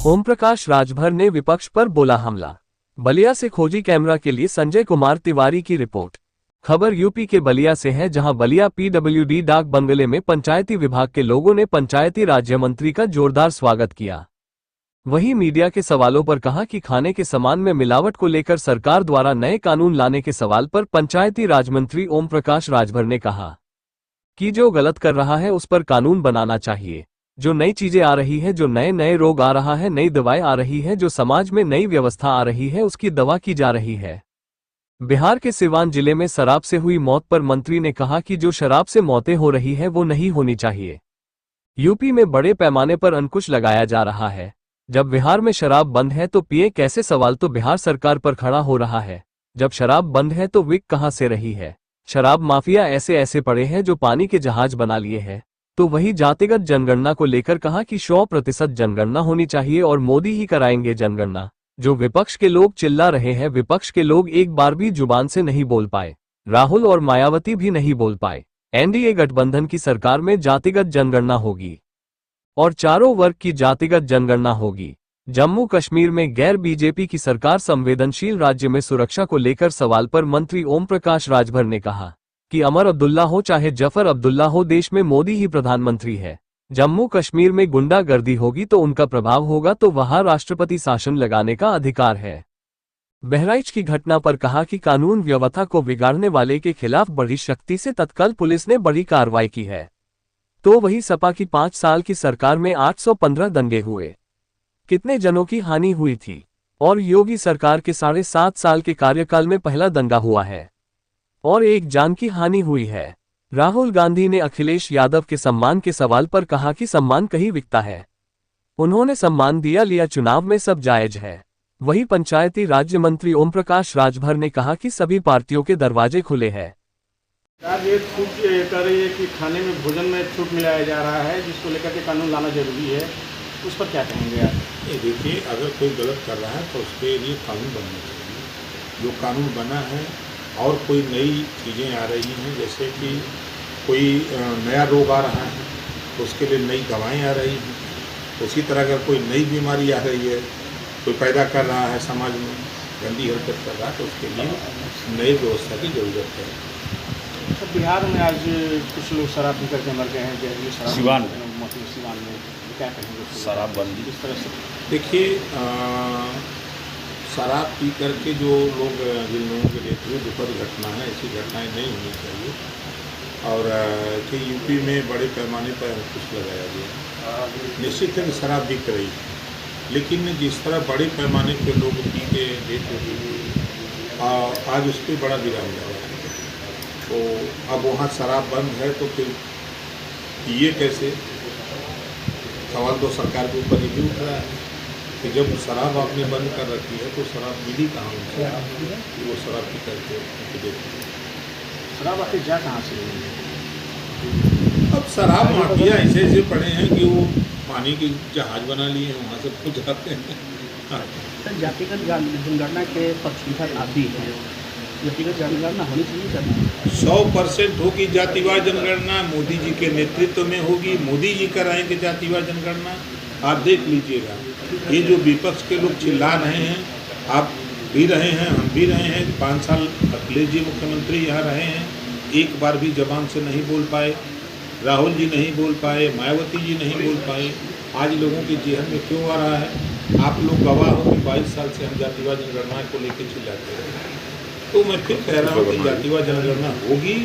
ओम प्रकाश राजभर ने विपक्ष पर बोला हमला। बलिया से खोजी कैमरा के लिए संजय कुमार तिवारी की रिपोर्ट। खबर यूपी के बलिया से है, जहां बलिया पीडब्ल्यूडी डाक बंगले में पंचायती विभाग के लोगों ने पंचायती राज्य मंत्री का जोरदार स्वागत किया। वहीं मीडिया के सवालों पर कहा कि खाने के सामान में मिलावट को लेकर सरकार द्वारा नए कानून लाने के सवाल पर पंचायती राज मंत्री ओम प्रकाश राजभर ने कहा कि जो गलत कर रहा है उस पर कानून बनाना चाहिए। जो नई चीजें आ रही है, जो नए नए रोग आ रहा है, नई दवाएं आ रही है, जो समाज में नई व्यवस्था आ रही है, उसकी दवा की जा रही है। बिहार के सिवान जिले में शराब से हुई मौत पर मंत्री ने कहा कि जो शराब से मौतें हो रही है वो नहीं होनी चाहिए। यूपी में बड़े पैमाने पर अंकुश लगाया जा रहा है। जब बिहार में शराब बंद है तो पिए कैसे, सवाल तो बिहार सरकार पर खड़ा हो रहा है। जब शराब बंद है तो विक कहां से रही है। शराब माफिया ऐसे ऐसे पड़े हैं जो पानी के जहाज बना लिए हैं। तो वही जातिगत जनगणना को लेकर कहा कि 100% जनगणना होनी चाहिए और मोदी ही कराएंगे जनगणना। जो विपक्ष के लोग चिल्ला रहे हैं, विपक्ष के लोग एक बार भी जुबान से नहीं बोल पाए। राहुल और मायावती भी नहीं बोल पाए। एनडीए गठबंधन की सरकार में जातिगत जनगणना होगी और चारों वर्ग की जातिगत जनगणना होगी। जम्मू कश्मीर में गैर बीजेपी की सरकार संवेदनशील राज्य में सुरक्षा को लेकर सवाल पर मंत्री ओम प्रकाश राजभर ने कहा कि अमर अब्दुल्ला हो चाहे जफर अब्दुल्ला हो, देश में मोदी ही प्रधानमंत्री है। जम्मू कश्मीर में गुंडागर्दी होगी तो उनका प्रभाव होगा, तो वहां राष्ट्रपति शासन लगाने का अधिकार है। बहराइच की घटना पर कहा कि कानून व्यवस्था को बिगाड़ने वाले के खिलाफ बड़ी शक्ति से तत्काल पुलिस ने बड़ी कार्रवाई की है। तो वही सपा की 5 साल की सरकार में 815 दंगे हुए, कितने जनों की हानि हुई थी। और योगी सरकार के 7.5 साल के कार्यकाल में पहला दंगा हुआ है और 1 जान की हानि हुई है। राहुल गांधी ने अखिलेश यादव के सम्मान के सवाल पर कहा कि सम्मान कहीं बिकता है। उन्होंने सम्मान दिया लिया, चुनाव में सब जायज है। वही पंचायती राज्य मंत्री ओम प्रकाश राजभर ने कहा कि सभी पार्टियों के दरवाजे खुले हैं। ये छूट कर रही है कि खाने में भोजन में छूट मिलाया जा रहा है, जिसको लेकर के कानून लाना जरूरी है, उस पर क्या कहेंगे आप? देखिए, अगर कोई गलत कर रहा है तो उसके लिए कानून बनना चाहिए। जो कानून बना है और कोई नई चीज़ें आ रही हैं, जैसे कि कोई नया रोग आ रहा है तो उसके लिए नई दवाएं आ रही हैं। उसी तरह अगर कोई नई बीमारी आ रही है, कोई पैदा कर रहा है समाज में गंदी हरकत कर रहा है, तो उसके लिए नई व्यवस्था की ज़रूरत है। तो बिहार में आज कुछ लोग शराब पी करके मर गए हैं, जहरीली शराब सिवान में, क्या कहेंगे? शराब बंदी इस तरह से देखिए, शराब पी करके जो लोग, जिन लोगों के लिए दुखद घटना है, ऐसी घटनाएं नहीं होनी चाहिए। और कि यूपी में बड़े पैमाने पर अंकुश लगाया गया। निश्चित है कि शराब बिक रही है, लेकिन जिस तरह बड़े पैमाने पर लोग पी के डेथ होती है, आज उस पर बड़ा विराम लगा है। तो अब वहाँ शराब बंद है तो फिर ये कैसे? सवाल तो सरकार के ऊपर ही उठ रहा है कि जब शराब आपने बंद कर रखी है तो शराब मिली कहाँ उनसे कि वो शराब पी करके देती है। शराब आखिर जा कहाँ से रही है? अब शराब माफिया ऐसे ऐसे पड़े हैं कि वो पानी के जहाज बना लिए हैं, वहाँ से पहुँच जाते हैं। सर, जातिगत जनगणना के पक्षधर आप भी हैं, जातिगत जनगणना होनी चाहिए सर। 100% होगी जातिवार जनगणना, मोदी जी के नेतृत्व में होगी। मोदी जी कराएंगे जातिवार जनगणना। आप देख लीजिएगा, ये जो विपक्ष के लोग चिल्ला रहे हैं, आप भी रहे हैं, हम भी रहे हैं। 5 साल अखिलेश जी मुख्यमंत्री यहाँ रहे हैं, एक बार भी जबान से नहीं बोल पाए। राहुल जी नहीं बोल पाए, मायावती जी नहीं बोल पाए। आज लोगों के जेहन में क्यों आ रहा है? आप लोग गवाह हो कि 22 साल से हम जातिवार जनगणना को लेकर चिल्लाते हैं। तो मैं फिर कह रहा हूँ कि जातिवार जनगणना होगी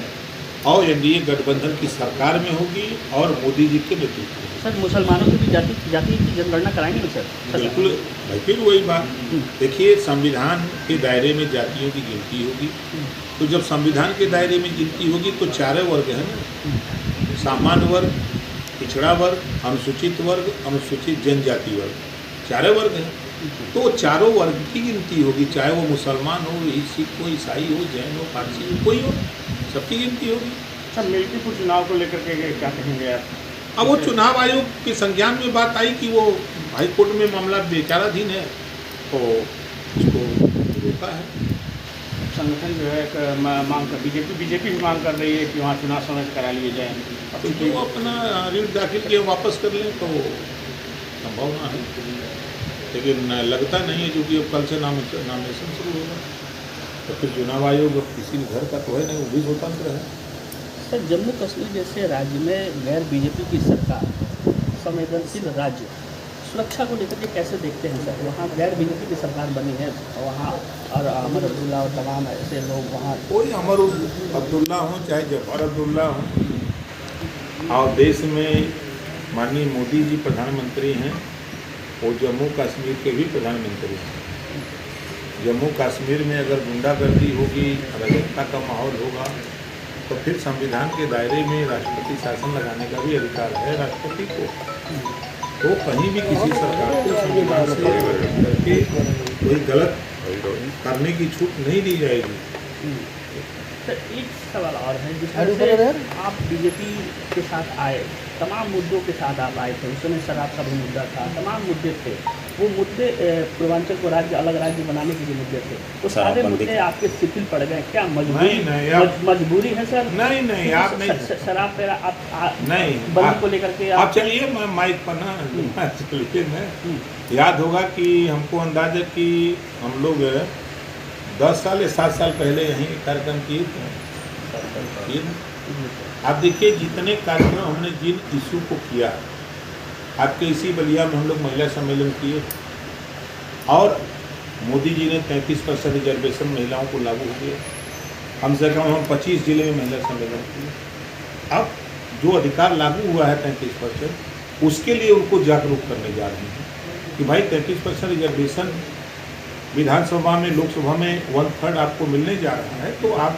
और एनडीए गठबंधन की सरकार में होगी और मोदी जी के नेतृत्व में। सर, मुसलमानों की भी जाति की जनगणना कराएंगे ना सर? बिल्कुल भाई, फिर वही बात। देखिए, संविधान के दायरे में जातियों की गिनती होगी, तो जब संविधान के दायरे में गिनती होगी तो 4 वर्ग है ना, सामान्य वर्ग, पिछड़ा वर्ग, अनुसूचित वर्ग, अनुसूचित जनजाति वर्ग, 4 वर्ग हैं। तो चारों वर्ग की गिनती होगी, चाहे वो मुसलमान हो, सिख हो, ईसाई हो, जैन हो, पारसी हो, कोई हो, सबकी गिनती होगी। सर, मिल्कीपुर चुनाव को लेकर के क्या कहेंगे आप? अब वो चुनाव आयोग के संज्ञान में बात आई कि वो हाई कोर्ट में मामला विचाराधीन है, तो उसको रोका है। संगठन जो है मांग कर, बीजेपी भी मांग कर रही है कि वहाँ चुनाव समय से करा लिए जाए। तो वो अपना रिट दाखिल किए वापस कर लें तो संभावना है। लेकिन लगता नहीं है, क्योंकि अब कल से नामिनेशन शुरू होगा, तो फिर चुनाव आयोग अब किसी भी घर का तो है नहीं, वो भी स्वतंत्र है। सर, जम्मू कश्मीर जैसे राज्य में गैर बीजेपी की सरकार, संवेदनशील राज्य, सुरक्षा को लेकर के कैसे देखते हैं सर? वहाँ गैर बीजेपी की सरकार बनी है वहाँ, और अमर अब्दुल्ला और तमाम ऐसे लोग वहाँ, कोई अमर अब्दुल्ला हो चाहे जफर अब्दुल्ला हो, और देश में माननीय मोदी जी प्रधानमंत्री हैं और जम्मू कश्मीर के भी प्रधानमंत्री हैं। जम्मू कश्मीर में अगर गुंडागर्दी होगी, अराजकता का माहौल होगा, तो फिर संविधान के दायरे में राष्ट्रपति शासन लगाने का भी अधिकार है राष्ट्रपति को। तो कहीं भी किसी सरकार को संविधान से करके कोई गलत करने की छूट नहीं दी जाएगी। सर एक सवाल और है, जिसमें से आप बीजेपी के साथ आए, तमाम मुद्दों के साथ आप आए थे, उस समय शराब का भी मुद्दा था, तमाम मुद्दे थे, वो मुद्दे पूर्वांचल को राज्य अलग राज्य बनाने के भी मुद्दे थे, तो सारे मुद्दे आपके शिथिल पड़ गए, क्या मजबूरी है सर? नहीं आप नहीं, शराब पे आप नहीं बंदी को लेकर के आप चलिए, मैं माइक पर ना चलिए, मैं याद होगा कि हमको अंदाज है कि हम लोग 10 साल या 7 साल पहले यहीं कार्यक्रम किए थे। आप देखिए जितने कार्यक्रम हमने जिन इशू को किया, आपके इसी बलिया में हम लोग महिला सम्मेलन किए, और मोदी जी ने 33% रिजर्वेशन महिलाओं को लागू हो गया। कम से कम हम 25 जिले में महिला सम्मेलन किए। अब जो अधिकार लागू हुआ है 33%, उसके लिए उनको जागरूक करने जा रहे हैं कि भाई 33% रिजर्वेशन विधानसभा में, लोकसभा में 1/3 आपको मिलने जा रहा है, तो आप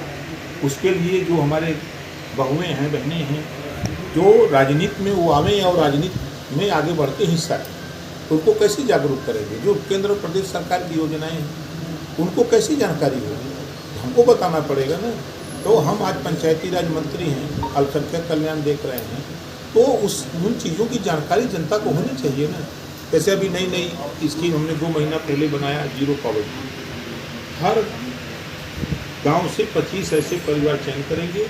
उसके लिए जो हमारे बहुएं हैं, बहनें हैं, जो राजनीति में वो आवें और राजनीति में आगे बढ़ के हिस्सा लें, तो उनको कैसे जागरूक करेंगे? जो केंद्र और प्रदेश सरकार की योजनाएं हैं, उनको कैसी जानकारी होगी? हमको बताना पड़ेगा ना। तो हम आज पंचायती राज मंत्री हैं, अल्पसंख्यक कल्याण देख रहे हैं, तो उन चीज़ों की जानकारी जनता को होनी चाहिए ना। जैसे अभी नई स्कीम हमने 2 महीना पहले बनाया, जीरो पॉवर्टी। हर गांव से 25 ऐसे परिवार चयन करेंगे,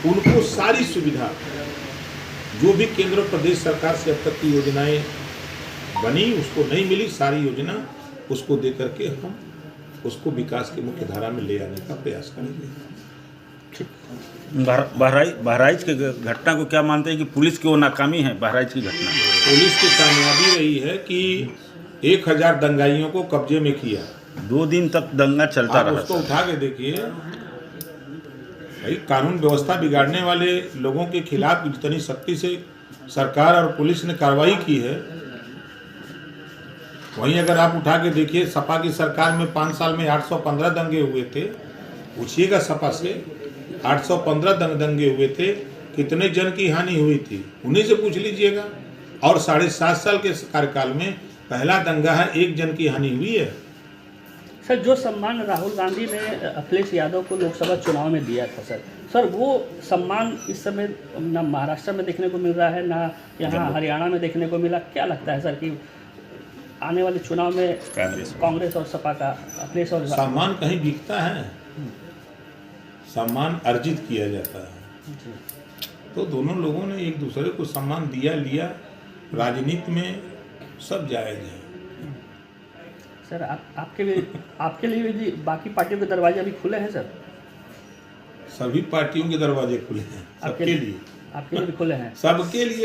उनको सारी सुविधा जो भी केंद्र प्रदेश सरकार से अब तक की योजनाएं बनी, उसको नहीं मिली, सारी योजना उसको दे करके हम उसको विकास की मुख्य धारा में ले आने का प्रयास करेंगे। बहराइच के घटना को क्या मानते हैं कि पुलिस की वो नाकामी है? बहराइच की घटना पुलिस की कामयाबी रही है कि 1000 दंगाइयों को कब्जे में किया। 2 दिन तक दंगा चलता रहा। उसको उठा के देखिए भाई, कानून व्यवस्था बिगाड़ने वाले लोगों के खिलाफ जितनी सख्ती से सरकार और पुलिस ने कार्रवाई की है, वहीं अगर आप उठा के देखिए, सपा की सरकार में 5 साल में 815 दंगे हुए थे। पूछिएगा सपा से, 815 दंगे हुए थे, कितने जन की हानि हुई थी, उन्हीं से पूछ लीजिएगा। और 7.5 साल के कार्यकाल में पहला दंगा है, 1 जन की हानि हुई है। सर, जो सम्मान राहुल गांधी ने अखिलेश यादव को लोकसभा चुनाव में दिया था सर, वो सम्मान इस समय ना महाराष्ट्र में देखने को मिल रहा है, ना यहाँ हरियाणा में देखने को मिला। क्या लगता है सर कि आने वाले चुनाव में कांग्रेस और सपा का अखिलेश और सम्मान कहीं बिकता है? सम्मान अर्जित किया जाता है। तो दोनों लोगों ने एक दूसरे को सम्मान दिया लिया। राजनीति में सब जायज है। सर, आपके लिए भी बाकी पार्टियों के दरवाजे अभी खुले हैं सर? सभी पार्टियों के दरवाजे खुले हैं, सबके लिए। आपके लिए भी खुले हैं? सबके लिए